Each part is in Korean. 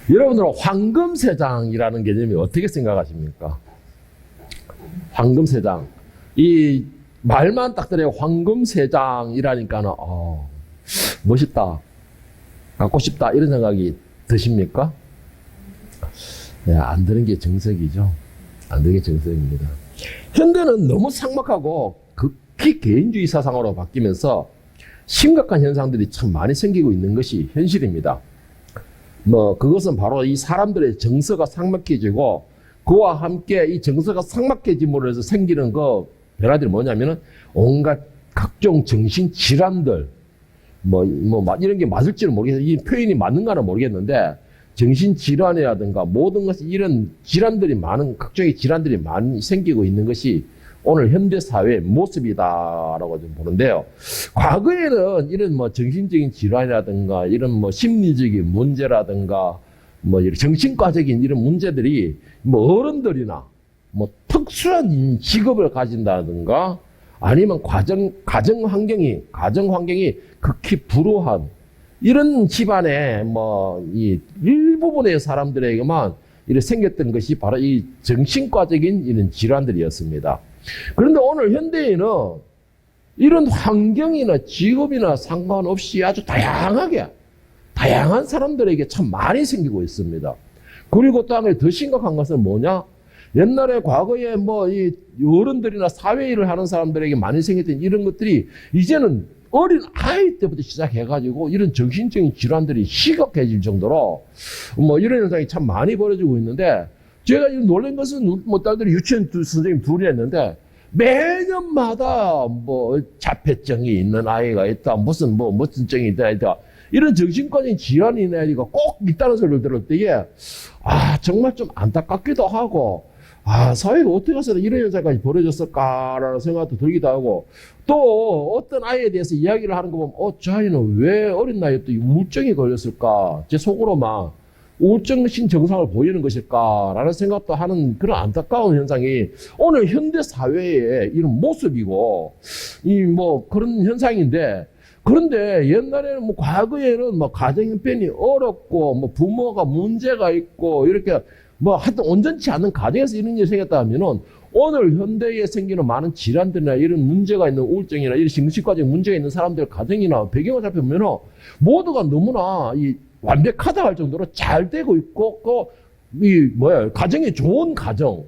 여러분들은 황금세장이라는 개념이 어떻게 생각하십니까? 황금세장. 이 말만 딱 들어요. 황금세장이라니까는, 멋있다. 갖고 싶다. 이런 생각이 드십니까? 네, 안 드는 게 정석이죠. 안 드는 게 정석입니다. 현대는 너무 삭막하고 극히 개인주의 사상으로 바뀌면서 심각한 현상들이 참 많이 생기고 있는 것이 현실입니다. 그것은 바로 이 사람들의 정서가 삭막해지고 그와 함께 이 정서가 삭막해짐으로 해서 생기는 변화들이 뭐냐면은 온갖 각종 정신질환들, 이런 게 맞을지는 모르겠어요. 이 표현이 맞는가는 모르겠는데, 정신질환이라든가 모든 것이 이런 질환들이 각종의 질환들이 많이 생기고 있는 것이 오늘 현대사회의 모습이다라고 좀 보는데요. 과거에는 이런 정신적인 질환이라든가 이런 심리적인 문제라든가 이런 정신과적인 이런 문제들이 어른들이나 특수한 직업을 가진다든가 아니면 가정 환경이 극히 불우한 이런 집안의 이 일부분의 사람들에게만 이렇게 생겼던 것이 바로 이 정신과적인 이런 질환들이었습니다. 그런데 오늘 현대에는 이런 환경이나 직업이나 상관없이 아주 다양한 사람들에게 참 많이 생기고 있습니다. 그리고 또 하나 더 심각한 것은 뭐냐? 옛날에 과거에 이 어른들이나 사회일을 하는 사람들에게 많이 생겼던 이런 것들이 이제는 어린 아이 때부터 시작해가지고 이런 정신적인 질환들이 심각해질 정도로 이런 현상이 참 많이 벌어지고 있는데, 제가 놀란 것은 딸들이 유치원 선생님 둘이 했는데 매년마다 자폐증이 있는 아이가 있다, 무슨 증이 있다, 이런 정신과적인 질환이 있는 아이가 꼭 있다는 소리를 들을 때에 정말 좀 안타깝기도 하고, 사회가 어떻게 해서 이런 현상까지 벌어졌을까라는 생각도 들기도 하고, 또 어떤 아이에 대해서 이야기를 하는 거 보면 저 아이는 왜 어린 나이에 또 우울증이 걸렸을까, 제 속으로만 우울증신 증상을 보이는 것일까라는 생각도 하는 그런 안타까운 현상이 오늘 현대 사회의 이런 모습이고, 그런 현상인데, 그런데 옛날에는 과거에는 가정 형편이 어렵고 부모가 문제가 있고 이렇게 하여튼 온전치 않은 가정에서 이런 일이 생겼다 하면은 오늘 현대에 생기는 많은 질환들이나 이런 문제가 있는 우울증이나 이런 정신과적인 문제가 있는 사람들 가정이나 배경을 살펴보면은 모두가 너무나 완벽하다 할 정도로 잘 되고 있고, 가정이 좋은 가정,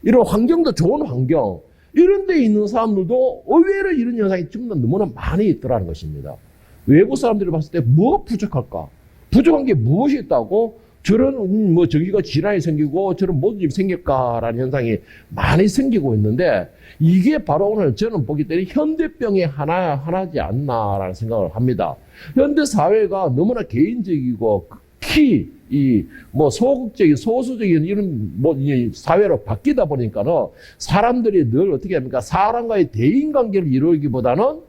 이런 환경도 좋은 환경, 이런 데 있는 사람들도 의외로 이런 현상이 좀 너무나 많이 있더라는 것입니다. 외부 사람들이 봤을 때 뭐가 부족할까? 부족한 게 무엇이 있다고 저런 정신과 질환이 생기고 저런 모든 일이 생길까라는 현상이 많이 생기고 있는데, 이게 바로 오늘 저는 보기 때문에 현대병의 하나지 않나라는 생각을 합니다. 현대 사회가 너무나 개인적이고 극히 소극적인 소수적인 이런 사회로 바뀌다 보니까는 사람들이 늘 어떻게 합니까? 사람과의 대인 관계를 이루기보다는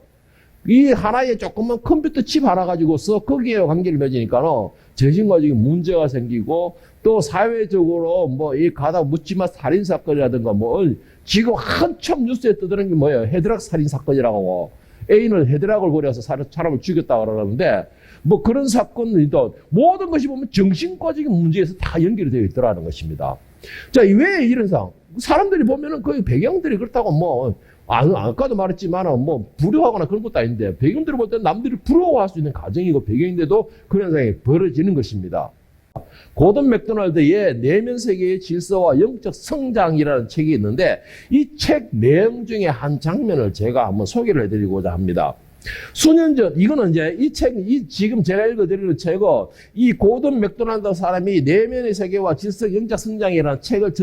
이 하나의 조그만 컴퓨터 칩 하나 가지고서 거기에 관계를 맺으니까는 정신과적인 문제가 생기고, 또 사회적으로 이 가다 묻지마 살인 사건이라든가 지금 한참 뉴스에 떠드는 게 뭐예요? 헤드락 살인 사건이라고. 애인을 헤드락을 벌여서 사람을 죽였다 그러는데, 그런 사건이든 모든 것이 보면 정신과적인 문제에서 다 연결이 되어 있더라는 것입니다. 자, 왜 이런 상황? 사람들이 보면은 거의 배경들이 그렇다고 아까도 말했지만 불효하거나 그런 것도 아닌데, 배경들을 볼 때는 남들이 부러워할 수 있는 가정이고 배경인데도 그런 현상이 벌어지는 것입니다. 고든 맥도날드의 내면 세계의 질서와 영적 성장이라는 책이 있는데, 이 책 내용 중에 한 장면을 제가 한번 소개를 해드리고자 합니다. 수년 전, 이거는 이제 지금 제가 읽어드리는 책은 이 고든 맥도날드 사람이 내면의 세계와 질서, 영적 성장이라는 책을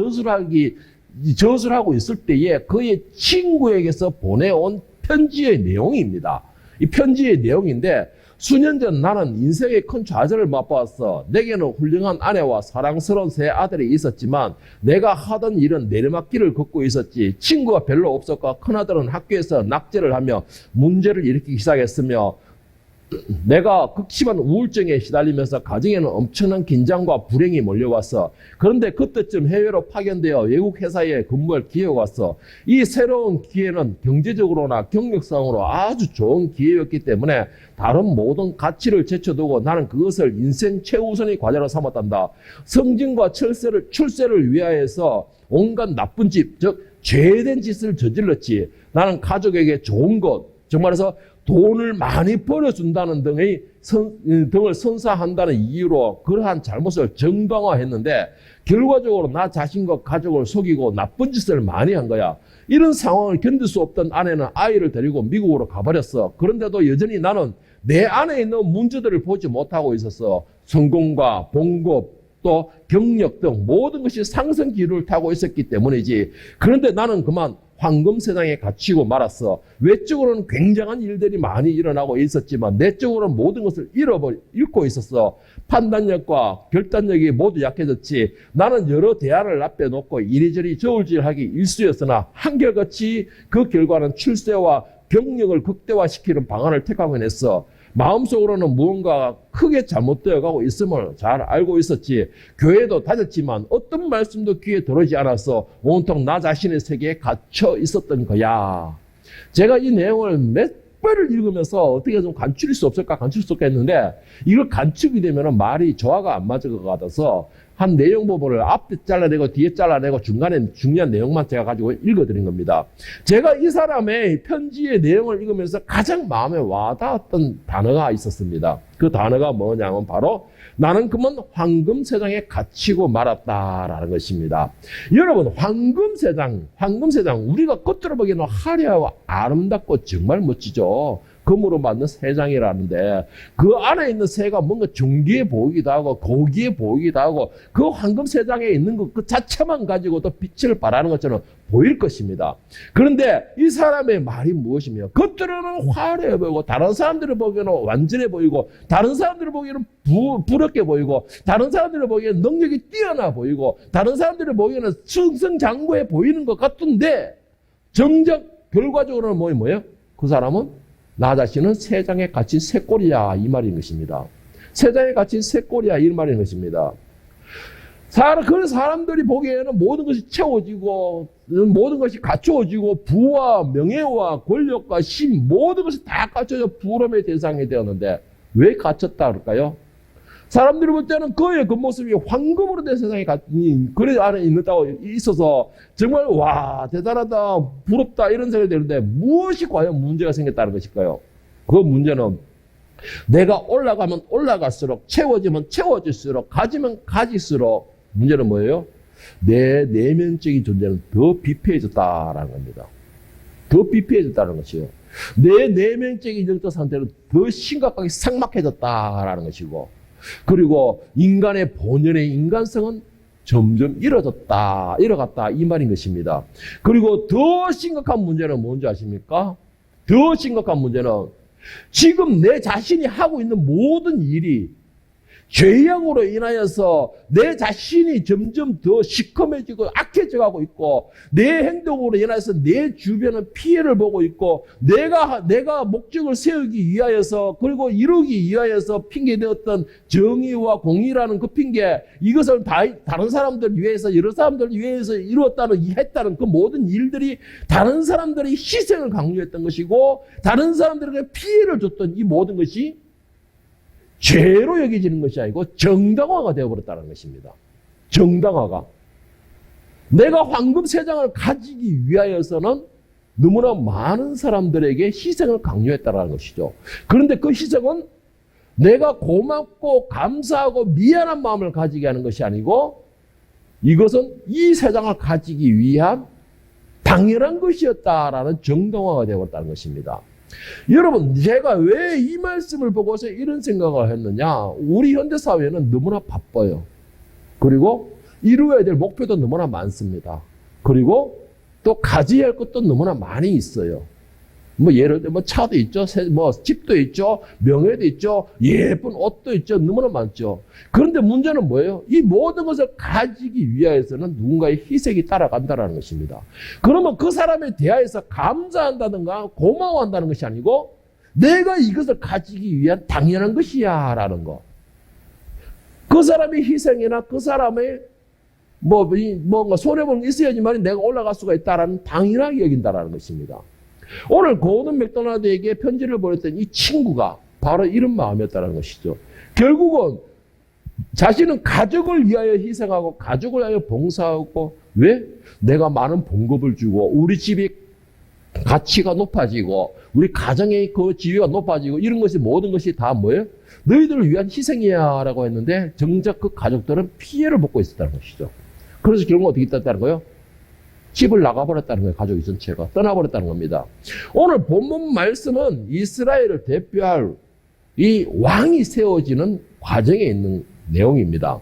저술하고 있을 때에 그의 친구에게서 보내온 편지의 내용입니다. 이 편지의 내용인데, 수년 전 나는 인생의 큰 좌절을 맛보았어. 내게는 훌륭한 아내와 사랑스러운 세 아들이 있었지만 내가 하던 일은 내리막길을 걷고 있었지. 친구가 별로 없었고 큰아들은 학교에서 낙제를 하며 문제를 일으키기 시작했으며 내가 극심한 우울증에 시달리면서 가정에는 엄청난 긴장과 불행이 몰려왔어. 그런데 그때쯤 해외로 파견되어 외국 회사에 근무할 기회가 왔어. 이 새로운 기회는 경제적으로나 경력상으로 아주 좋은 기회였기 때문에 다른 모든 가치를 제쳐두고 나는 그것을 인생 최우선의 과제로 삼았단다. 성진과 출세를 위하여서 온갖 나쁜 짓, 즉 죄된 짓을 저질렀지. 나는 가족에게 좋은 것, 정말해서 돈을 많이 벌어준다는 등을 선사한다는 이유로 그러한 잘못을 정당화했는데 결과적으로 나 자신과 가족을 속이고 나쁜 짓을 많이 한 거야. 이런 상황을 견딜 수 없던 아내는 아이를 데리고 미국으로 가버렸어. 그런데도 여전히 나는 내 안에 있는 문제들을 보지 못하고 있었어. 성공과 봉급, 또 경력 등 모든 것이 상승 기류를 타고 있었기 때문이지. 그런데 나는 그만 황금 세상에 갇히고 말았어. 외적으로는 굉장한 일들이 많이 일어나고 있었지만 내적으로는 모든 것을 잃고 있었어. 판단력과 결단력이 모두 약해졌지. 나는 여러 대안을 앞에 놓고 이리저리 저울질하기 일쑤였으나 한결같이 그 결과는 출세와 경력을 극대화시키는 방안을 택하곤 했어. 마음속으로는 무언가 크게 잘못되어 가고 있음을 잘 알고 있었지. 교회도 다녔지만 어떤 말씀도 귀에 들어오지 않아서 온통 나 자신의 세계에 갇혀 있었던 거야. 제가 이 내용을 몇 번을 읽으면서 어떻게 좀 간추릴 수 없을까 했는데 이걸 간추게 되면 말이 조화가 안 맞을 것 같아서 한 내용 부분을 앞에 잘라내고 뒤에 잘라내고 중간에 중요한 내용만 제가 가지고 읽어드린 겁니다. 제가 이 사람의 편지의 내용을 읽으면서 가장 마음에 와닿았던 단어가 있었습니다. 그 단어가 뭐냐면 바로 나는 그만 황금 세상에 갇히고 말았다라는 것입니다. 여러분, 황금 세상 우리가 겉으로 보기에는 화려하고 아름답고 정말 멋지죠. 금으로 만든 세상이라는데 그 안에 있는 새가 뭔가 존귀해 보이기도 하고 고귀해 보이기도 하고 그 황금 세상에 있는 것 그 자체만 가지고도 빛을 발하는 것처럼 보일 것입니다. 그런데 이 사람의 말이 무엇이며 겉으로는 화려해 보이고 다른 사람들을 보기에는 완전해 보이고 다른 사람들을 보기에는 부럽게 보이고 다른 사람들을 보기에는 능력이 뛰어나 보이고 다른 사람들을 보기에는 승승장구해 보이는 것 같은데 정작 결과적으로는 뭐예요? 그 사람은 나 자신은 세상에 갇힌 새꼬리야 이 말인 것입니다. 세상에 갇힌 새꼬리야 이 말인 것입니다. 그런 사람들이 보기에는 모든 것이 채워지고 모든 것이 갖추어지고 부와 명예와 권력과 힘 모든 것이 다 갖춰져 부름의 대상이 되었는데 왜 갇혔다 그럴까요? 사람들이 볼 때는 그의 그 모습이 황금으로 된 세상에 그 안에 있어서 정말 와 대단하다 부럽다 이런 생각이 드는데 무엇이 과연 문제가 생겼다는 것일까요? 그 문제는 내가 올라가면 올라갈수록 채워지면 채워질수록 가지면 가질수록 문제는 뭐예요? 내 내면적인 존재는 더 비폐해졌다라는 겁니다. 더 비폐해졌다는 것이요. 내 내면적인 영적 상태는 더 심각하게 삭막해졌다라는 것이고 그리고 인간의 본연의 인간성은 점점 잃어갔다 이 말인 것입니다. 그리고 더 심각한 문제는 뭔지 아십니까? 더 심각한 문제는 지금 내 자신이 하고 있는 모든 일이 죄악으로 인하여서 내 자신이 점점 더 시커매지고 악해져 가고 있고 내 행동으로 인하여서 내 주변은 피해를 보고 있고 내가 목적을 세우기 위하여서 그리고 이루기 위하여서 핑계되었던 정의와 공의라는 그 핑계 이것을 다른 사람들 위해서 여러 사람들 위해서 했다는 그 모든 일들이 다른 사람들이 희생을 강요했던 것이고 다른 사람들에게 피해를 줬던 이 모든 것이 죄로 여겨지는 것이 아니고 정당화가 되어버렸다는 것입니다. 정당화가. 내가 황금 세상을 가지기 위하여서는 너무나 많은 사람들에게 희생을 강요했다는 것이죠. 그런데 그 희생은 내가 고맙고 감사하고 미안한 마음을 가지게 하는 것이 아니고 이것은 이 세상을 가지기 위한 당연한 것이었다라는 정당화가 되어버렸다는 것입니다. 여러분, 제가 왜 이 말씀을 보고서 이런 생각을 했느냐? 우리 현대사회는 너무나 바빠요. 그리고 이루어야 될 목표도 너무나 많습니다. 그리고 또 가져야 할 것도 너무나 많이 있어요. 예를 들면 차도 있죠, 집도 있죠, 명예도 있죠, 예쁜 옷도 있죠, 너무나 많죠. 그런데 문제는 뭐예요? 이 모든 것을 가지기 위하여서는 누군가의 희생이 따라간다는 것입니다. 그러면 그 사람에 대하여서 감사한다든가 고마워한다는 것이 아니고 내가 이것을 가지기 위한 당연한 것이야 라는 거. 그 사람의 희생이나 그 사람의 뭔가 손해보는 게 있어야지만 내가 올라갈 수가 있다라는 당연하게 여긴다라는 것입니다. 오늘 고든 맥도날드에게 편지를 보냈던 이 친구가 바로 이런 마음이었다는 것이죠. 결국은 자신은 가족을 위하여 희생하고 가족을 위하여 봉사하고 왜? 내가 많은 봉급을 주고 우리 집이 가치가 높아지고 우리 가정의 그 지위가 높아지고 이런 것이 모든 것이 다 뭐예요? 너희들을 위한 희생이야 라고 했는데 정작 그 가족들은 피해를 받고 있었다는 것이죠. 그래서 결국 어떻게 됐다는 거예요? 집을 나가버렸다는 거예요. 가족이 전체가 떠나버렸다는 겁니다. 오늘 본문 말씀은 이스라엘을 대표할 이 왕이 세워지는 과정에 있는 내용입니다.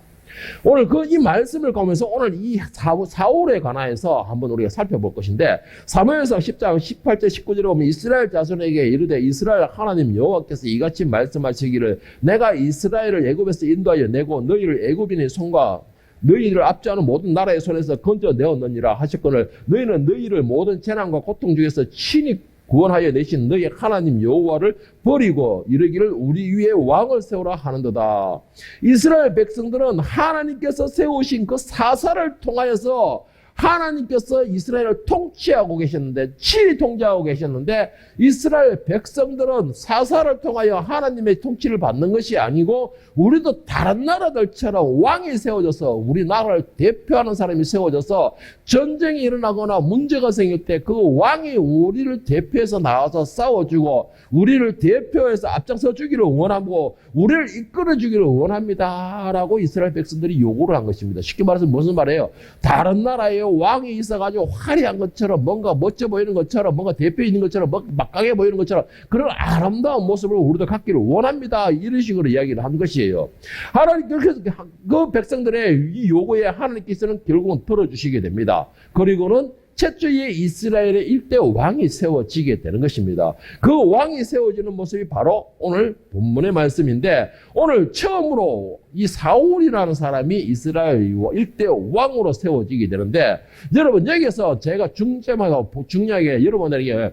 오늘 이 말씀을 보면서 오늘 이 사울에 관하여서 한번 우리가 살펴볼 것인데 사무엘상 10장 18절 19절에 보면 이스라엘 자손에게 이르되 이스라엘 하나님 여호와께서 이같이 말씀하시기를 내가 이스라엘을 애굽에서 인도하여 내고 너희를 애굽인의 손과 너희를 압제하는 모든 나라의 손에서 건져내었느니라 하셨거늘 너희는 너희를 모든 재난과 고통 중에서 친히 구원하여 내신 너희 하나님 여호와를 버리고 이르기를 우리 위에 왕을 세우라 하는도다. 이스라엘 백성들은 하나님께서 세우신 그 사사를 통하여서 하나님께서 이스라엘을 통치하고 계셨는데 친히 통치하고 계셨는데 이스라엘 백성들은 사사를 통하여 하나님의 통치를 받는 것이 아니고 우리도 다른 나라들처럼 왕이 세워져서 우리 나라를 대표하는 사람이 세워져서 전쟁이 일어나거나 문제가 생길 때 그 왕이 우리를 대표해서 나와서 싸워주고 우리를 대표해서 앞장서 주기를 원하고 우리를 이끌어 주기를 원합니다 라고 이스라엘 백성들이 요구를 한 것입니다. 쉽게 말해서 무슨 말이에요? 다른 나라에 왕이 있어가지고 화려한 것처럼 뭔가 멋져 보이는 것처럼 뭔가 대표 있는 것처럼 막강해 보이는 것처럼 그런 아름다운 모습을 우리도 갖기를 원합니다. 이런 식으로 이야기를 한 것이에요. 하나님께서 그 백성들의 이 요구에 하나님께서는 결국은 들어주시게 됩니다. 그리고는 최초의 이스라엘의 일대 왕이 세워지게 되는 것입니다. 그 왕이 세워지는 모습이 바로 오늘 본문의 말씀인데 오늘 처음으로 이 사울이라는 사람이 이스라엘 일대 왕으로 세워지게 되는데 여러분 여기서 제가 중요하게 여러분에게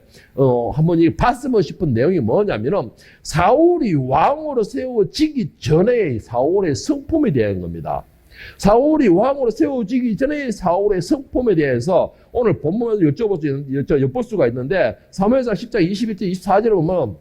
한번 봤으면 싶은 내용이 뭐냐면은 사울이 왕으로 세워지기 전에 사울의 성품에 대한 겁니다. 사울이 왕으로 세워지기 전에 사울의 성품에 대해서 오늘 본문에서 엿볼 수가 있는데 사무엘상 10장 21절 24절에 보면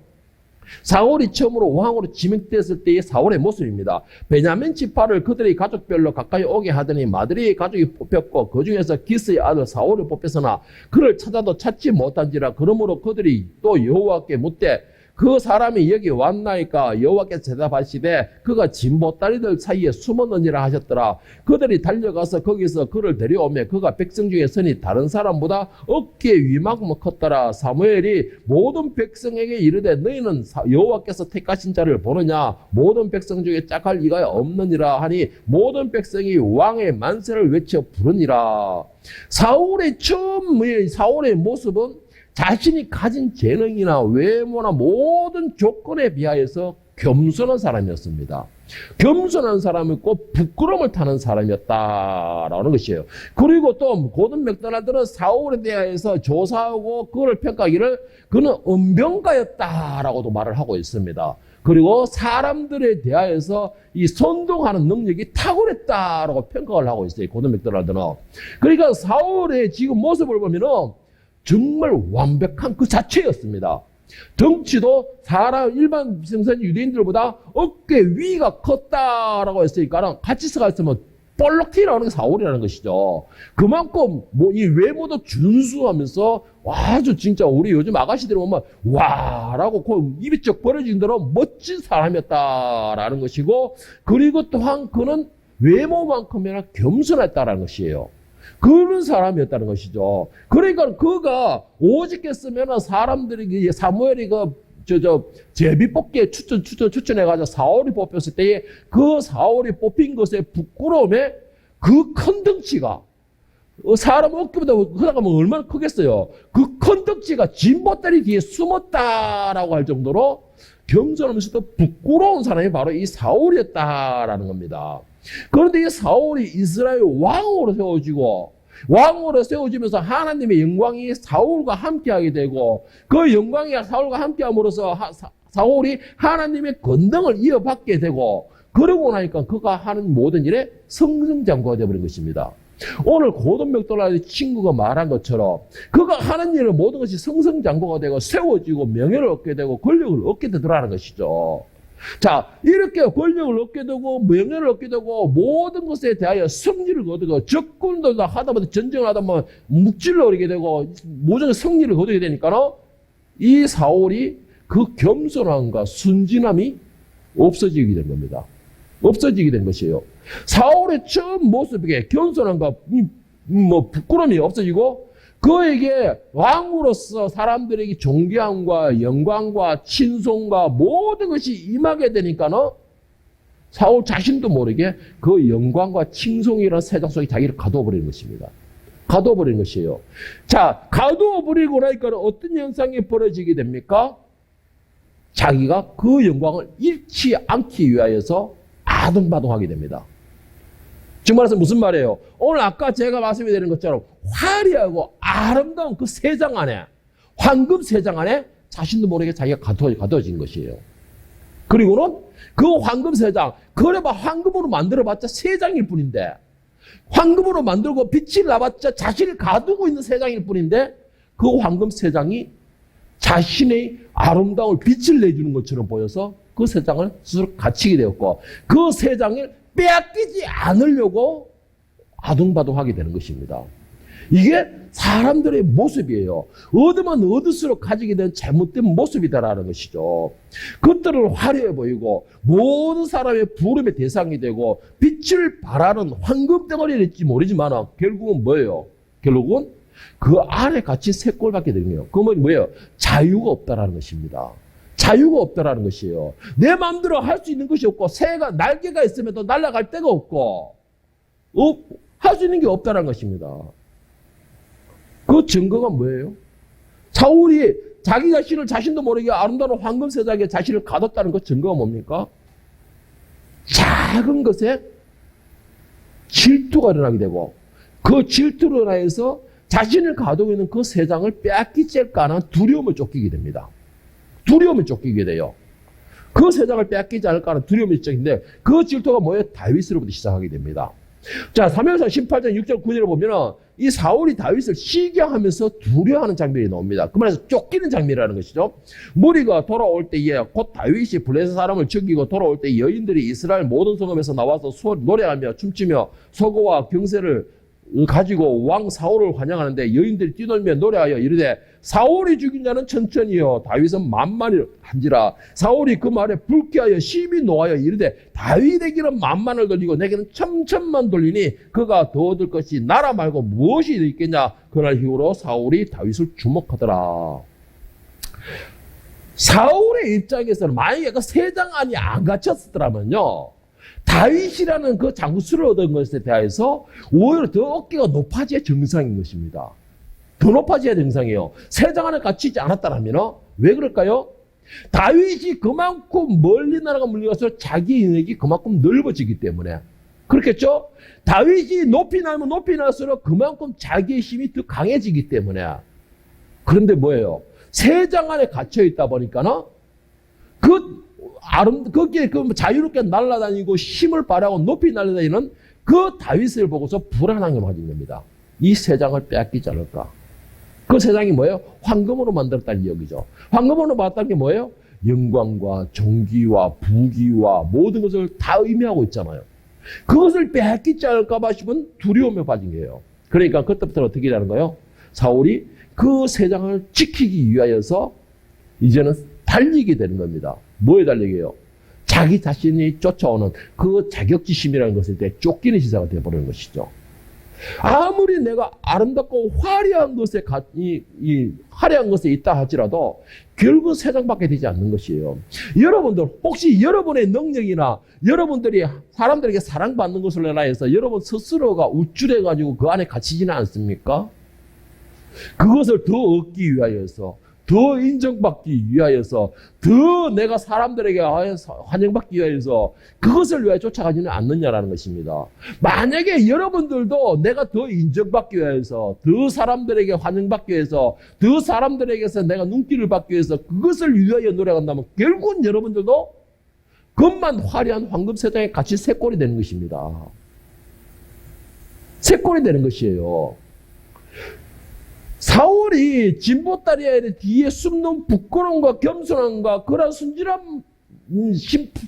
사울이 처음으로 왕으로 지명되었을 때의 사울의 모습입니다. 베냐민 지파를 그들의 가족별로 가까이 오게 하더니 마드리의 가족이 뽑혔고 그 중에서 기스의 아들 사울을 뽑혔으나 그를 찾아도 찾지 못한지라 그러므로 그들이 또 여호와께 묻되 그 사람이 여기 왔나이까 여호와께서 대답하시되 그가 진보다리들 사이에 숨었느니라 하셨더라. 그들이 달려가서 거기서 그를 데려오며 그가 백성 중에 선이 다른 사람보다 어깨 위만큼 컸더라. 사무엘이 모든 백성에게 이르되 너희는 여호와께서 택하신 자를 보느냐 모든 백성 중에 짝할 이가 없느니라 하니 모든 백성이 왕의 만세를 외쳐 부르니라. 사울의 사울의 모습은 자신이 가진 재능이나 외모나 모든 조건에 비하여서 겸손한 사람이었습니다. 겸손한 사람이었고 부끄러움을 타는 사람이었다라는 것이에요. 그리고 또 고든 맥도날드는 사울에 대해서 조사하고 그를 평가하기를 그는 은병가였다라고도 말을 하고 있습니다. 그리고 사람들에 대하여서 이 선동하는 능력이 탁월했다라고 평가를 하고 있어요. 고든 맥도날드는. 그러니까 사울의 지금 모습을 보면은 정말 완벽한 그 자체였습니다. 덩치도 일반 생선 유대인들보다 어깨 위가 컸다라고 했으니까 같이 있으면 볼록 튀어나오는 게 사울이라는 것이죠. 그만큼 이 외모도 준수하면서 아주 진짜 우리 요즘 아가씨들 보면 와라고 입이 쩍 벌어지는 대로 멋진 사람이었다라는 것이고 그리고 또한 그는 외모만큼이나 겸손했다라는 것이에요. 그런 사람이었다는 것이죠. 그러니까 그가 오직했으면 사람들이 사무엘이 제비뽑기에 추천해가지고 사울이 뽑혔을 때에 그 사울이 뽑힌 것에 부끄러움에 그 큰 덩치가 사람 어깨보다 그러면 얼마나 크겠어요. 그 큰 덩치가 진보다리 뒤에 숨었다라고 할 정도로 겸손하면서도 부끄러운 사람이 바로 이 사울이었다라는 겁니다. 그런데 이 사울이 이스라엘 왕으로 세워지고 왕으로 세워지면서 하나님의 영광이 사울과 함께하게 되고 그 영광이 사울과 함께함으로써 사울이 하나님의 권능을 이어받게 되고 그러고 나니까 그가 하는 모든 일에 승승장구가 되어버린 것입니다. 오늘 고든맥도날드 친구가 말한 것처럼 그가 하는 일은 모든 것이 승승장구가 되고 세워지고 명예를 얻게 되고 권력을 얻게 되더라는 것이죠. 자, 이렇게 권력을 얻게 되고 명예를 얻게 되고 모든 것에 대하여 승리를 거두고 적군도 하다보다 전쟁을 하다 보면 묵질을 얻게 되고 모든 승리를 거두게 되니까 이 사울이 그 겸손함과 순진함이 없어지게 된 겁니다. 없어지게 된 것이에요. 사울의 처음 모습에 겸손함과 부끄러움이 없어지고 그에게 왕으로서 사람들에게 존경과 영광과 친송과 모든 것이 임하게 되니까는 사울 자신도 모르게 그 영광과 칭송이라는 세상 속에 자기를 가둬버리는 것입니다. 가둬버리는 것이에요. 자, 가둬버리고 나니까 어떤 현상이 벌어지게 됩니까? 자기가 그 영광을 잃지 않기 위하여서 아둥바둥하게 됩니다. 지금 말해서 무슨 말이에요? 오늘 아까 제가 말씀드린 것처럼 화려하고 아름다운 그 세장 안에, 황금 세장 안에 자신도 모르게 자기가 가둬진 것이에요. 그리고는 그 황금 세장, 그래봐 황금으로 만들어봤자 세장일 뿐인데, 황금으로 만들고 빛을 나봤자 자신을 가두고 있는 세장일 뿐인데, 그 황금 세장이 자신의 아름다움을 빛을 내주는 것처럼 보여서 그 세장을 스스로 갇히게 되었고, 그 세장을 빼앗기지 않으려고 아둥바둥하게 되는 것입니다. 이게 사람들의 모습이에요. 얻으면 얻을수록 가지게 된 잘못된 모습이다라는 것이죠. 그것들은 화려해 보이고 모든 사람의 부름의 대상이 되고 빛을 발하는 황금 덩어리일지 모르지만 결국은 뭐예요? 결국은 그 안에 갇힌 새 꼴밖에 되는 거예요. 그건 뭐예요? 자유가 없다라는 것입니다. 자유가 없다라는 것이에요. 내 마음대로 할 수 있는 것이 없고 새가 날개가 있으면 또 날아갈 데가 없고 할 수 있는 게 없다라는 것입니다. 그 증거가 뭐예요? 사울이 자기 자신을 자신도 모르게 아름다운 황금 세작에 자신을 가뒀다는 그 증거가 뭡니까? 작은 것에 질투가 일어나게 되고 그 질투로 인해서 자신을 가두고 있는 그 세상을 빼앗기지 않을까 하는 두려움을 쫓기게 됩니다. 두려움을 쫓기게 돼요. 그 세상을 빼앗기지 않을까 하는 두려움이 시작인데 그 질투가 뭐예요? 다윗으로부터 시작하게 됩니다. 자, 사무엘상 18장 6절 9절을 보면은 이 사울이 다윗을 시기하면서 두려워하는 장면이 나옵니다. 그 말에서 쫓기는 장면이라는 것이죠. 무리가 돌아올 때에 곧 다윗이 블레셋 사람을 죽이고 돌아올 때 여인들이 이스라엘 모든 성읍에서 나와서 노래하며 춤추며 소고와 경세를 가지고 왕 사울을 환영하는데 여인들이 뛰놀며 노래하여 이르되 사울이 죽인 자는 천천히요 다윗은 만만히 한지라. 사울이 그 말에 불쾌하여 심히 노하여 이르되 다윗에게는 만만을 돌리고 내게는 천천만 돌리니 그가 더 얻을 것이 나라 말고 무엇이 있겠냐. 그날 이후로 사울이 다윗을 주목하더라. 사울의 입장에서는 만약에 그 세장 안이 안 갇혔더라면요 다윗이라는 그 장수를 얻은 것에 대해서 오히려 더 어깨가 높아져야 정상인 것입니다. 더 높아져야 정상이에요. 세장 안에 갇히지 않았다면 왜 그럴까요? 다윗이 그만큼 멀리 나라가 물려가서 자기 인맥이 그만큼 넓어지기 때문에 그렇겠죠? 다윗이 높이 나면 높이 날수록 그만큼 자기의 힘이 더 강해지기 때문에. 그런데 뭐예요? 세장 안에 갇혀 있다 보니까는 거기에 자유롭게 날아다니고 힘을 발휘하고 높이 날아다니는 그 다윗을 보고서 불안하게 맞은 겁니다. 이 세상을 빼앗기지 않을까. 그 세상이 뭐예요? 황금으로 만들었다는 이야기죠. 황금으로 만들었다는 게 뭐예요? 영광과 존귀와 부귀와 모든 것을 다 의미하고 있잖아요. 그것을 빼앗기지 않을까 싶은 두려움에 빠진 거예요. 그러니까 그때부터 어떻게 되는 거예요? 사울이 그 세상을 지키기 위하여서 이제는 달리게 되는 겁니다. 뭐에 달리게요? 자기 자신이 쫓아오는 그 자격지심이라는 것에 대해 쫓기는 시사가 되어버리는 것이죠. 아무리 내가 아름답고 화려한 것에 화려한 것에 있다 할지라도 결국 세상밖에 되지 않는 것이에요. 여러분들 혹시 여러분의 능력이나 여러분들이 사람들에게 사랑받는 것을 인하여서 여러분 스스로가 우쭐해가지고 그 안에 갇히지는 않습니까? 그것을 더 얻기 위하여서 더 인정받기 위하여서, 더 내가 사람들에게 환영받기 위하여서 그것을 왜 쫓아가지는 않느냐라는 것입니다. 만약에 여러분들도 내가 더 인정받기 위해서, 더 사람들에게 환영받기 위해서, 더 사람들에게서 내가 눈길을 받기 위해서 그것을 위하여 노력한다면 결국은 여러분들도 그것만 화려한 황금세장에 같이 새 꼴이 되는 것입니다. 새 꼴이 되는 것이에요. 사울이 진보다리아의 뒤에 숨는 부끄러움과 겸손함과 그런 순진한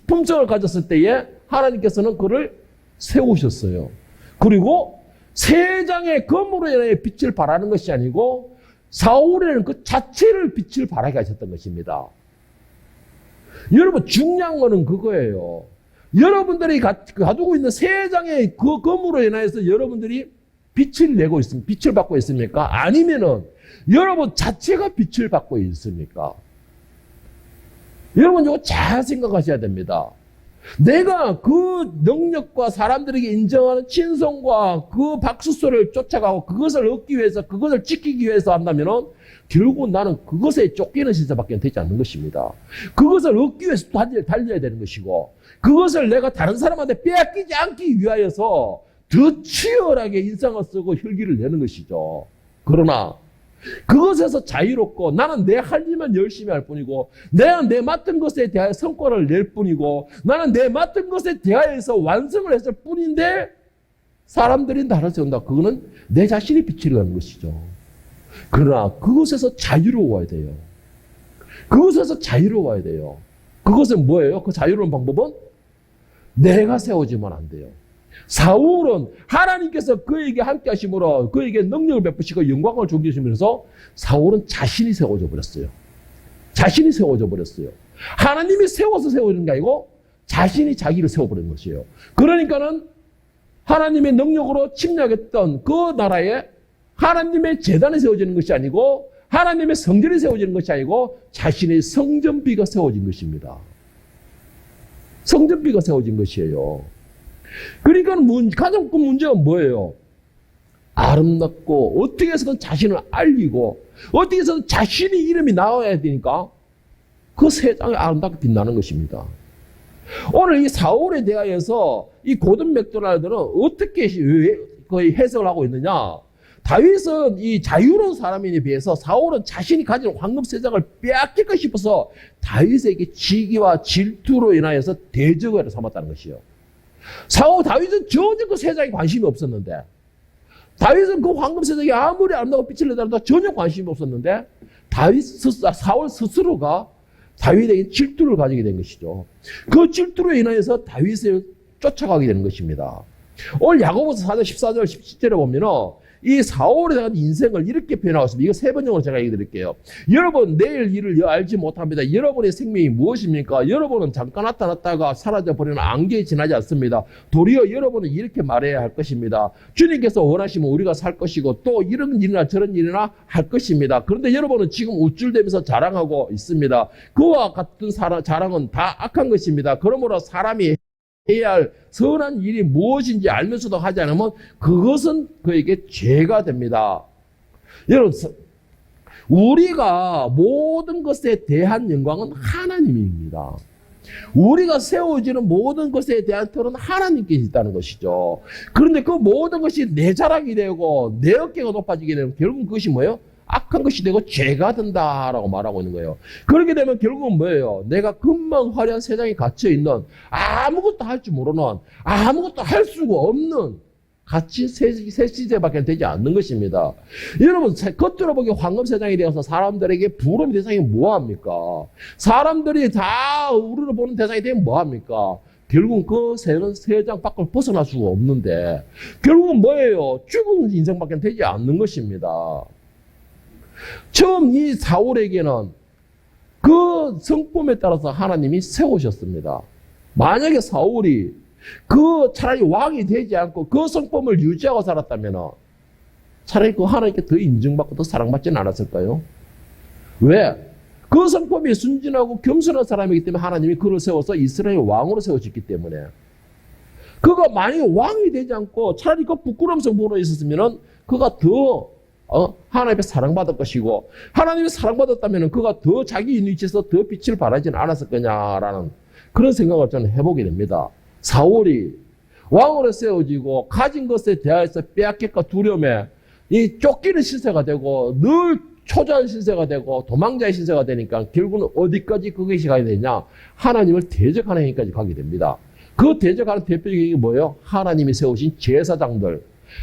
품성을 가졌을 때에 하나님께서는 그를 세우셨어요. 그리고 세장의 검으로 인해 빛을 발하는 것이 아니고 사울에는 그 자체를 빛을 발하게 하셨던 것입니다. 여러분, 중요한 거는 그거예요. 여러분들이 가지고 있는 세장의 그 검으로 인해서 여러분들이 빛을 내고 있습니까? 빛을 받고 있습니까? 아니면은 여러분 자체가 빛을 받고 있습니까? 여러분 이거 잘 생각하셔야 됩니다. 내가 그 능력과 사람들에게 인정하는 친성과 그 박수소리를 쫓아가고 그것을 얻기 위해서, 그것을 지키기 위해서 한다면은 결국은 나는 그것에 쫓기는 신사밖에 되지 않는 것입니다. 그것을 얻기 위해서 달려야 되는 것이고, 그것을 내가 다른 사람한테 빼앗기지 않기 위하여서 더 치열하게 인상을 쓰고 혈기를 내는 것이죠. 그러나 그것에서 자유롭고 나는 내 할 일만 열심히 할 뿐이고, 내가 내 맡은 것에 대하여 성과를 낼 뿐이고, 나는 내 맡은 것에 대하여서 완성을 했을 뿐인데 사람들이 나를 세운다. 그거는 내 자신이 빛을 내는 것이죠. 그러나 그것에서 자유로워야 돼요. 그것에서 자유로워야 돼요. 그것은 뭐예요? 그 자유로운 방법은 내가 세워지면 안 돼요. 사울은 하나님께서 그에게 함께 하심으로 그에게 능력을 베푸시고 영광을 주시면서 사울은 자신이 세워져 버렸어요. 자신이 세워져 버렸어요. 하나님이 세워서 세워지는 게 아니고 자신이 자기를 세워버린 것이에요. 그러니까는 하나님의 능력으로 침략했던 그 나라에 하나님의 제단이 세워지는 것이 아니고, 하나님의 성전이 세워지는 것이 아니고 자신의 성전비가 세워진 것입니다. 성전비가 세워진 것이에요. 그러니까 가장 큰 문제가 뭐예요? 아름답고 어떻게 해서든 자신을 알리고 어떻게 해서든 자신의 이름이 나와야 되니까 그 세상에 아름답게 빛나는 것입니다. 오늘 이 사울에 대하여서 이 고든 맥도날드는 어떻게 거의 해석을 하고 있느냐? 다윗은 이 자유로운 사람에 비해서 사울은 자신이 가진 황금세장을 빼앗길까 싶어서 다윗에게 지기와 질투로 인하여서 대적을 삼았다는 것이요. 다윗은 전혀 그 세상에 관심이 없었는데, 다윗은 그 황금세상에 아무리 아름다고 빛을 내더라도 전혀 관심이 없었는데, 사울 스스로가 다윗에게 질투를 가지게 된 것이죠. 그 질투로 인하여서 다윗을 쫓아가게 되는 것입니다. 오늘 야고보서 4장 14절 17절에 보면은 이 사울에 대한 인생을 이렇게 표현하고 있습니다. 이거 세 번역으로 제가 얘기 드릴게요. 여러분, 내일 일을 알지 못합니다. 여러분의 생명이 무엇입니까? 여러분은 잠깐 나타났다가 사라져버리는 안개에 지나지 않습니다. 도리어 여러분은 이렇게 말해야 할 것입니다. 주님께서 원하시면 우리가 살 것이고 또 이런 일이나 저런 일이나 할 것입니다. 그런데 여러분은 지금 우쭐대면서 자랑하고 있습니다. 그와 같은 자랑은 다 악한 것입니다. 그러므로 사람이 해야 할 선한 일이 무엇인지 알면서도 하지 않으면 그것은 그에게 죄가 됩니다. 여러분, 우리가 모든 것에 대한 영광은 하나님입니다. 우리가 세워지는 모든 것에 대한 틀은 하나님께 있다는 것이죠. 그런데 그 모든 것이 내 자랑이 되고 내 어깨가 높아지게 되면 결국은 그것이 뭐예요? 악한 것이 되고 죄가 된다라고 말하고 있는 거예요. 그렇게 되면 결국은 뭐예요? 내가 금방 화려한 세상에 갇혀있는, 아무것도 할 줄 모르는, 아무것도 할 수가 없는 같이 새 시대밖에 되지 않는 것입니다. 여러분, 겉으로 보기 황금 세상이 되어서 사람들에게 부러움의 대상이 뭐합니까? 사람들이 다 우리를 보는 대상이 되면 뭐합니까? 결국은 그 세상 밖을 벗어날 수가 없는데, 결국은 뭐예요? 죽은 인생밖에 되지 않는 것입니다. 처음 이 사울에게는 그 성품에 따라서 하나님이 세우셨습니다. 만약에 사울이 차라리 왕이 되지 않고 그 성품을 유지하고 살았다면 차라리 그 하나님께 더 인정받고 더 사랑받지는 않았을까요? 왜? 그 성품이 순진하고 겸손한 사람이기 때문에 하나님이 그를 세워서 이스라엘 왕으로 세워졌기 때문에, 그가 만약에 왕이 되지 않고 차라리 그 부끄러움 성품으로 있었으면 그가 더 하나님의 사랑받을 것이고, 하나님의 사랑받았다면 그가 더 자기 위치에서 더 빛을 발하지는 않았을 거냐라는 그런 생각을 저는 해보게 됩니다. 사울이 왕으로 세워지고 가진 것에 대하여서 빼앗길까 두려움에 이 쫓기는 신세가 되고 늘 초조한 신세가 되고 도망자의 신세가 되니까 결국은 어디까지 그것이 가야 되냐? 하나님을 대적하는 행위까지 가게 됩니다. 그 대적하는 대표적인 게 뭐예요? 하나님이 세우신 제사장들.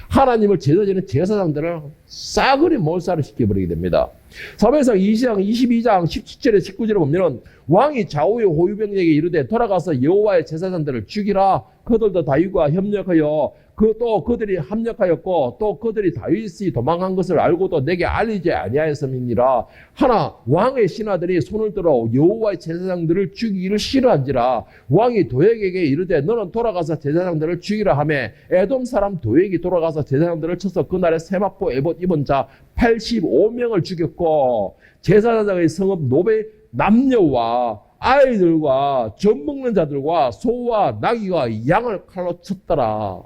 하나님을 제사지는 제사장들을 싸그리 몰살을 시켜버리게 됩니다. 사무엘상 22장 17절에 19절에 보면 왕이 좌우의 호위병에게 이르되 돌아가서 여호와의 제사장들을 죽이라. 그들도 다윗과 협력하여 또 그들이 합력하였고 또 그들이 다윗이 도망한 것을 알고도 내게 알리지 아니하였음이니라. 하나 왕의 신하들이 손을 들어 여호와의 제사장들을 죽이기를 싫어한지라. 왕이 도액에게 이르되 너는 돌아가서 제사장들을 죽이라 하매 에돔 사람 도액이 돌아가서 제사장들을 쳐서 그날에 세마포 에봇 입은 자 85명을 죽였고 제사장의 성읍 노베 남녀와 아이들과 젖 먹는 자들과 소와 나귀와 양을 칼로 쳤더라.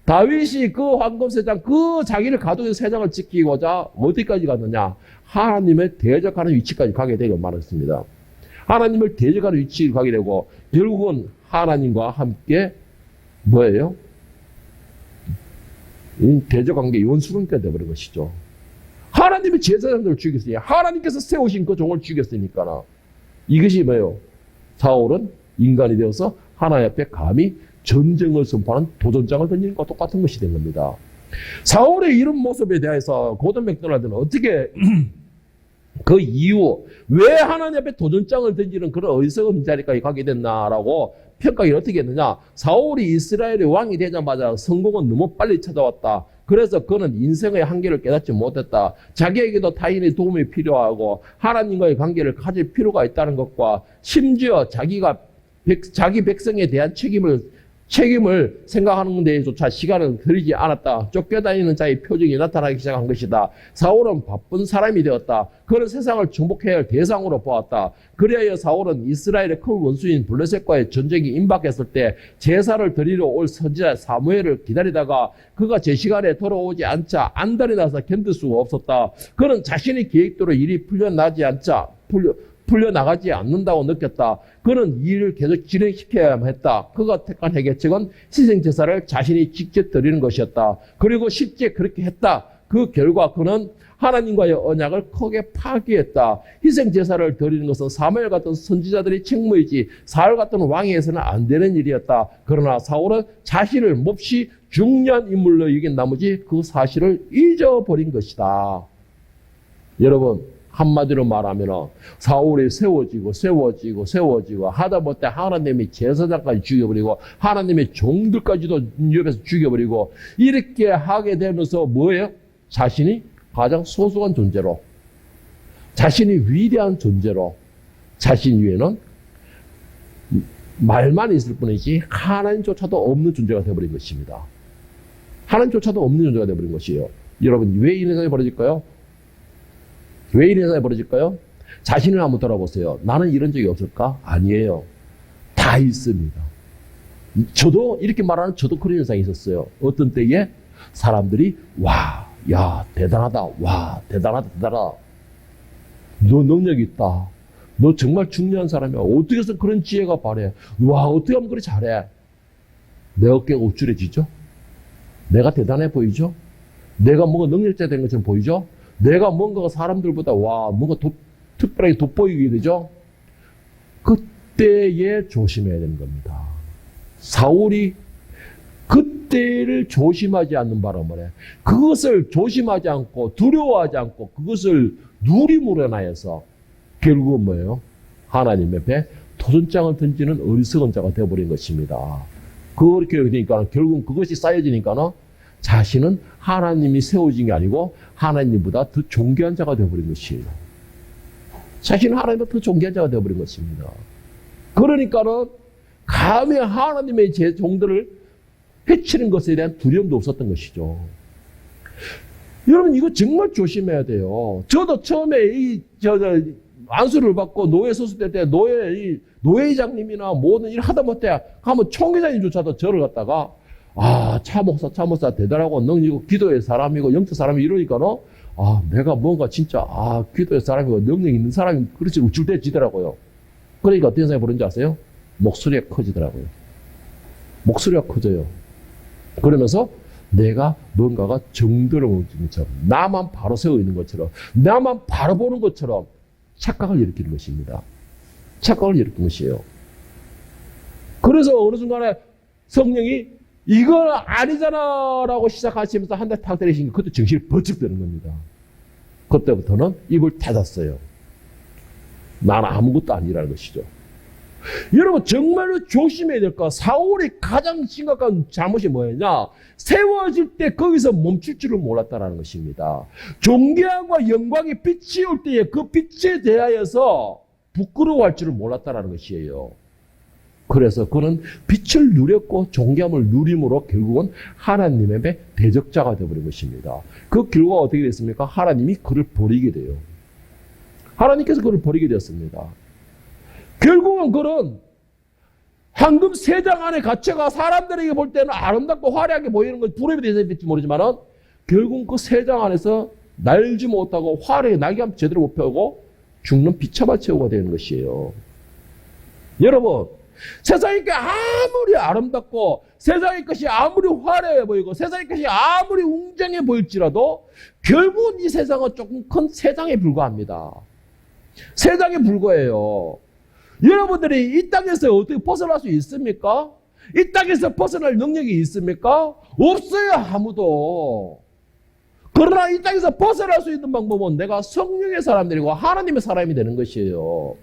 다윗이 그 황금세장, 그 자기를 가두는 세장을 지키고자 어디까지 갔느냐? 하나님을 대적하는 위치까지 가게 되고 말했습니다. 하나님을 대적하는 위치에 가게 되고 결국은 하나님과 함께 뭐예요? 대적관계 원수관계가 되어버린 것이죠. 하나님의 제사장들을 죽였으니 하나님께서 세우신 그 종을 죽였으니까 이것이 뭐예요? 사울은 인간이 되어서 하나님 앞에 감히 전쟁을 선포하는 도전장을 던지는 것과 똑같은 것이 된 겁니다. 사울의 이런 모습에 대해서 고든 맥도날드는 어떻게 그 이유 왜 하나님 앞에 도전장을 던지는 그런 어리석은 자리까지 가게 됐나라고 평가를 어떻게 했느냐. 사울이 이스라엘의 왕이 되자마자 성공은 너무 빨리 찾아왔다. 그래서 그는 인생의 한계를 깨닫지 못했다. 자기에게도 타인의 도움이 필요하고 하나님과의 관계를 가질 필요가 있다는 것과 심지어 자기 백성에 대한 책임을 생각하는 데조차 시간을 들이지 않았다. 쫓겨다니는 자의 표정이 나타나기 시작한 것이다. 사울은 바쁜 사람이 되었다. 그는 세상을 정복해야 할 대상으로 보았다. 그리하여 사울은 이스라엘의 큰 원수인 블레셋과의 전쟁이 임박했을 때 제사를 드리러 올 선지자 사무엘을 기다리다가 그가 제 시간에 돌아오지 않자 안달이 나서 견딜 수가 없었다. 그는 자신의 계획대로 일이 풀려나가지 않는다고 느꼈다. 그는 일을 계속 진행시켜야만 했다. 그가 택한 해결책은 희생제사를 자신이 직접 드리는 것이었다. 그리고 실제 그렇게 했다. 그 결과 그는 하나님과의 언약을 크게 파괴했다. 희생제사를 드리는 것은 사무엘 같은 선지자들의 책무이지 사울 같은 왕에서는 안 되는 일이었다. 그러나 사울은 자신을 몹시 중요한 인물로 여긴 나머지 그 사실을 잊어버린 것이다. 여러분, 한마디로 말하면 사울이 세워지고 하다못해 하나님의 제사장까지 죽여버리고 하나님의 종들까지도 옆에서 죽여버리고 이렇게 하게 되면서 뭐예요? 자신이 가장 소소한 존재로, 자신이 위대한 존재로, 자신 위에는 말만 있을 뿐이지 하나님조차도 없는 존재가 되어버린 것입니다. 하나님조차도 없는 존재가 되어버린 것이에요. 여러분, 왜 이런 일이 벌어질까요? 왜 이런 일이 벌어질까요? 자신을 한번 돌아보세요. 나는 이런 적이 없을까? 아니에요. 다 있습니다. 저도 이렇게 말하는 저도 그런 현상이 있었어요. 어떤 때에 사람들이 와, 야, 대단하다. 와, 대단하다. 너 능력이 있다. 너 정말 중요한 사람이야. 어떻게 해서 그런 지혜가 발해? 와, 어떻게 하면 그렇게 잘해? 내 어깨가 우쭐해지죠? 내가 대단해 보이죠? 내가 뭔가 능력자 된 것처럼 보이죠? 내가 뭔가가 사람들보다 뭔가 특별하게 돋보이게 되죠? 그때에 조심해야 되는 겁니다. 사울이 그때를 조심하지 않는 바람에 그것을 조심하지 않고 두려워하지 않고 그것을 누리물어나해서 결국은 뭐예요? 하나님 앞에 도전장을 던지는 어리석은 자가 되어버린 것입니다. 그렇게 되니까 결국은 그것이 쌓여지니까는 자신은 하나님이 세워진 게 아니고 하나님보다 더 존귀한 자가 되어버린 것이에요. 자신은 하나님보다 더 존귀한 자가 되어버린 것입니다. 그러니까는 감히 하나님의 제 종들을 해치는 것에 대한 두려움도 없었던 것이죠. 여러분, 이거 정말 조심해야 돼요. 저도 처음에 안수를 받고 노예 소속될 때 노예장님이나 모든 일 하다못해 가면 총회장님조차도 저를 갖다가 차 목사 대단하고 능력이고 기도의 사람이고 영적 사람이 이러니까는 내가 뭔가 진짜, 기도의 사람이고 능력 있는 사람이 그렇지 우쭐대지더라고요. 그러니까 어떤 현상이 벌어진지 아세요? 목소리가 커지더라고요. 목소리가 커져요. 그러면서 내가 뭔가가 정도를 먹는 것처럼, 나만 바로 세워 있는 것처럼, 나만 바로 보는 것처럼 착각을 일으키는 것입니다. 착각을 일으키는 것이에요. 그래서 어느 순간에 성령이 이건 아니잖아 라고 시작하시면서 한 대 탁 때리시니까 그때 정신이 번쩍 드는 겁니다. 그때부터는 입을 닫았어요. 난 아무것도 아니라는 것이죠. 여러분 정말로 조심해야 될 거, 사울이 가장 심각한 잘못이 뭐였냐? 세워질 때 거기서 멈출 줄을 몰랐다는 것입니다. 존귀함과 영광이 빛이 올 때에 그 빛에 대하여서 부끄러워할 줄을 몰랐다는 것이에요. 그래서 그는 빛을 누렸고 존귀함을 누림으로 결국은 하나님의 대적자가 되어버린 것입니다. 그 결과가 어떻게 됐습니까? 하나님이 그를 버리게 돼요. 하나님께서 그를 버리게 되었습니다. 결국은 그는 황금 세장 안에 갇혀가 사람들에게 볼 때는 아름답고 화려하게 보이는 건 불에 대해서 될지 모르지만 결국 그 세장 안에서 날지 못하고 화려하게 날개 한번 제대로 못 펴고 죽는 비참한 최후가 되는 것이에요. 여러분, 세상의 게 아무리 아름답고 세상의 것이 아무리 화려해 보이고 세상의 것이 아무리 웅장해 보일지라도 결국은 이 세상은 조금 큰 세상에 불과합니다. 세상에 불과해요. 여러분들이 이 땅에서 어떻게 벗어날 수 있습니까? 이 땅에서 벗어날 능력이 있습니까? 없어요, 아무도. 그러나 이 땅에서 벗어날 수 있는 방법은 내가 성령의 사람이 되고 하나님의 사람이 되는 것이에요.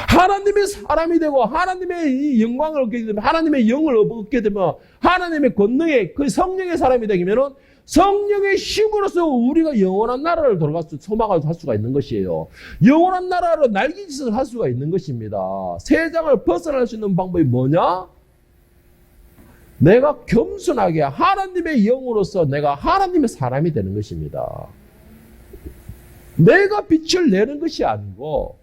하나님의 사람이 되고 하나님의 영광을 얻게 되면, 하나님의 영을 얻게 되면, 하나님의 권능의 그 성령의 사람이 되면은 성령의 힘으로써 우리가 영원한 나라를 돌아갈 수, 소망을 할 수가 있는 것이에요. 영원한 나라로 날개짓을 할 수가 있는 것입니다. 세상을 벗어날 수 있는 방법이 뭐냐? 내가 겸손하게 하나님의 영으로서 내가 하나님의 사람이 되는 것입니다. 내가 빛을 내는 것이 아니고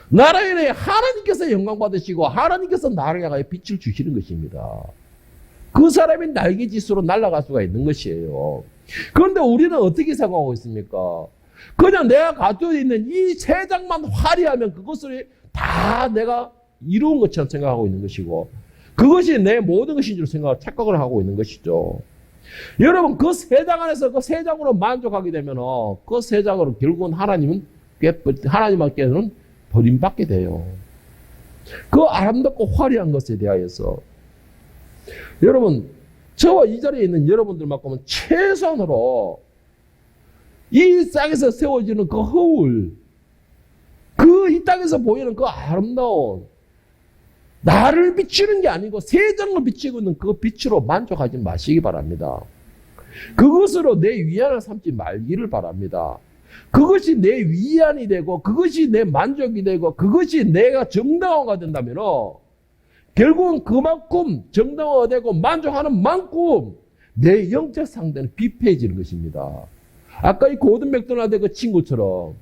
나라에 대해 하나님께서 영광 받으시고 하나님께서 나를 향하여 빛을 주시는 것입니다. 그 사람이 날개짓으로 날아갈 수가 있는 것이에요. 그런데 우리는 어떻게 생각하고 있습니까? 그냥 내가 가지고 있는 이 세상만 화려하면 그것을 다 내가 이루은 것처럼 생각하고 있는 것이고 그것이 내 모든 것인 줄 착각을 하고 있는 것이죠. 여러분, 그 세상 안에서 그 세상으로 만족하게 되면 그 세상으로 결국은 하나님께서는 버림받게 돼요. 그 아름답고 화려한 것에 대하여서 여러분, 저와 이 자리에 있는 여러분들만큼은 최선으로 이 땅에서 세워지는 그 허울, 이 땅에서 보이는 그 아름다운 나를 비추는 게 아니고 세상을 비추고 있는 그 빛으로 만족하지 마시기 바랍니다. 그것으로 내 위안을 삼지 말기를 바랍니다. 그것이 내 위안이 되고 그것이 내 만족이 되고 그것이 내가 정당화가 된다면 결국은 그만큼 정당화가 되고 만족하는 만큼 내 영적 상태는 비폐해지는 것입니다. 아까 이 고든 맥도날드 그 친구처럼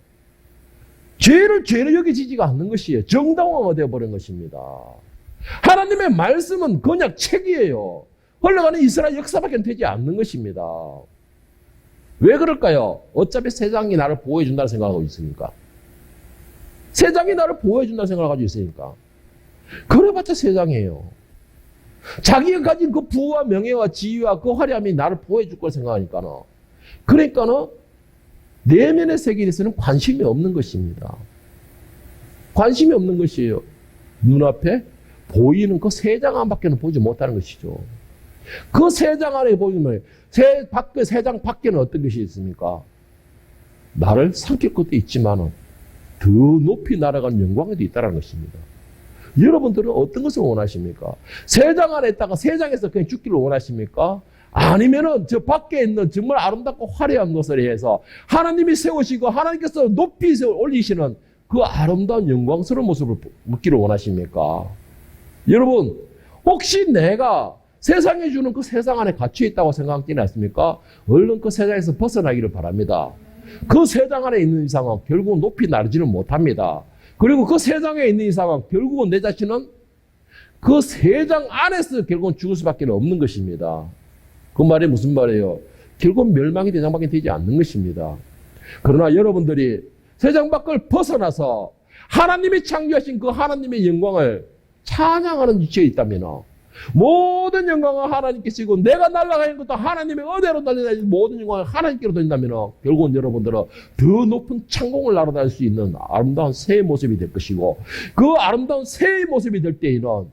죄를 여겨지지가 않는 것이에요. 정당화가 되어버린 것입니다. 하나님의 말씀은 그냥 책이에요. 흘러가는 이스라엘 역사밖에 되지 않는 것입니다. 왜 그럴까요? 어차피 세상이 나를 보호해준다는 생각을 하고 있으니까. 세상이 나를 보호해준다는 생각을 가지고 있으니까. 그래봤자 세상이에요. 자기가 가진 그 부와 명예와 지위와 그 화려함이 나를 보호해줄 걸 생각하니까는. 그러니까는 내면의 세계에 대해서는 관심이 없는 것입니다. 관심이 없는 것이에요. 눈앞에 보이는 그 세상 안밖에는 보지 못하는 것이죠. 그 세상 안에 보이면 세상 밖에는 어떤 것이 있습니까? 나를 삼킬 것도 있지만 더 높이 날아가는 영광에도 있다는 것입니다. 여러분들은 어떤 것을 원하십니까? 세상 안에 있다가 세상에서 그냥 죽기를 원하십니까? 아니면은 저 밖에 있는 정말 아름답고 화려한 것을 위해서 하나님이 세우시고 하나님께서 높이 올리시는 그 아름다운 영광스러운 모습을 묻기를 원하십니까? 여러분, 혹시 내가 세상에 주는 그 세상 안에 갇혀 있다고 생각하지는 않습니까? 얼른 그 세상에서 벗어나기를 바랍니다. 그 세상 안에 있는 이상은 결국은 높이 나르지는 못합니다. 그리고 그 세상에 있는 이상은 결국은 내 자신은 그 세상 안에서 결국은 죽을 수밖에 없는 것입니다. 그 말이 무슨 말이에요? 결국은 멸망의 대상밖에 되지 않는 것입니다. 그러나 여러분들이 세상 밖을 벗어나서 하나님이 창조하신 그 하나님의 영광을 찬양하는 위치에 있다면 모든 영광은 하나님께 쓰고 내가 날아가는 것도 하나님의 은혜로 날아다니는 모든 영광을 하나님께로 돌린다면 결국은 여러분들은 더 높은 창공을 날아다닐 수 있는 아름다운 새의 모습이 될 것이고 그 아름다운 새의 모습이 될 때에는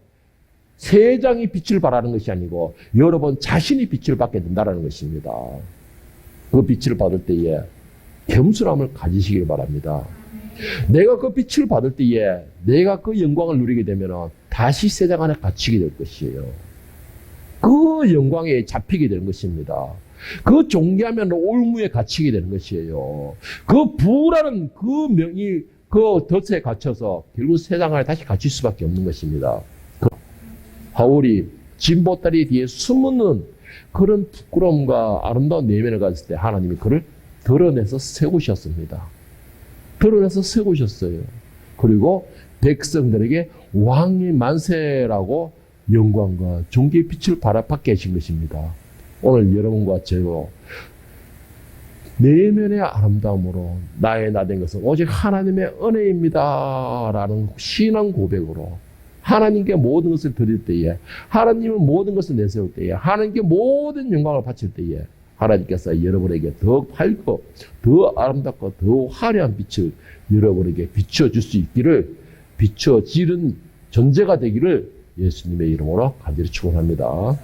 세상이 빛을 발하는 것이 아니고 여러분 자신이 빛을 받게 된다는 것입니다. 그 빛을 받을 때에 겸손함을 가지시길 바랍니다. 내가 그 빛을 받을 때에 내가 그 영광을 누리게 되면 다시 세상 안에 갇히게 될 것이에요. 그 영광에 잡히게 되는 것입니다. 그 존귀하면 올무에 갇히게 되는 것이에요. 그 부라는 그 명이 그 덫에 갇혀서 결국 세상 안에 다시 갇힐 수밖에 없는 것입니다. 바울이 진보다리 뒤에 숨는 그런 부끄러움과 아름다운 내면을 가졌을 때 하나님이 그를 드러내서 세우셨습니다. 드러내서 세우셨어요. 그리고 백성들에게 왕이 만세라고 영광과 존귀의 빛을 발아받게 하신 것입니다. 오늘 여러분과 저도 내면의 아름다움으로 나의 나 된 것은 오직 하나님의 은혜입니다 라는 신앙 고백으로 하나님께 모든 것을 드릴 때에 하나님은 모든 것을 내세울 때에 하나님께 모든 영광을 바칠 때에 하나님께서 여러분에게 더 밝고 더 아름답고 더 화려한 빛을 여러분에게 비춰줄 수 있기를 비춰지는 존재가 되기를 예수님의 이름으로 간절히 축원합니다.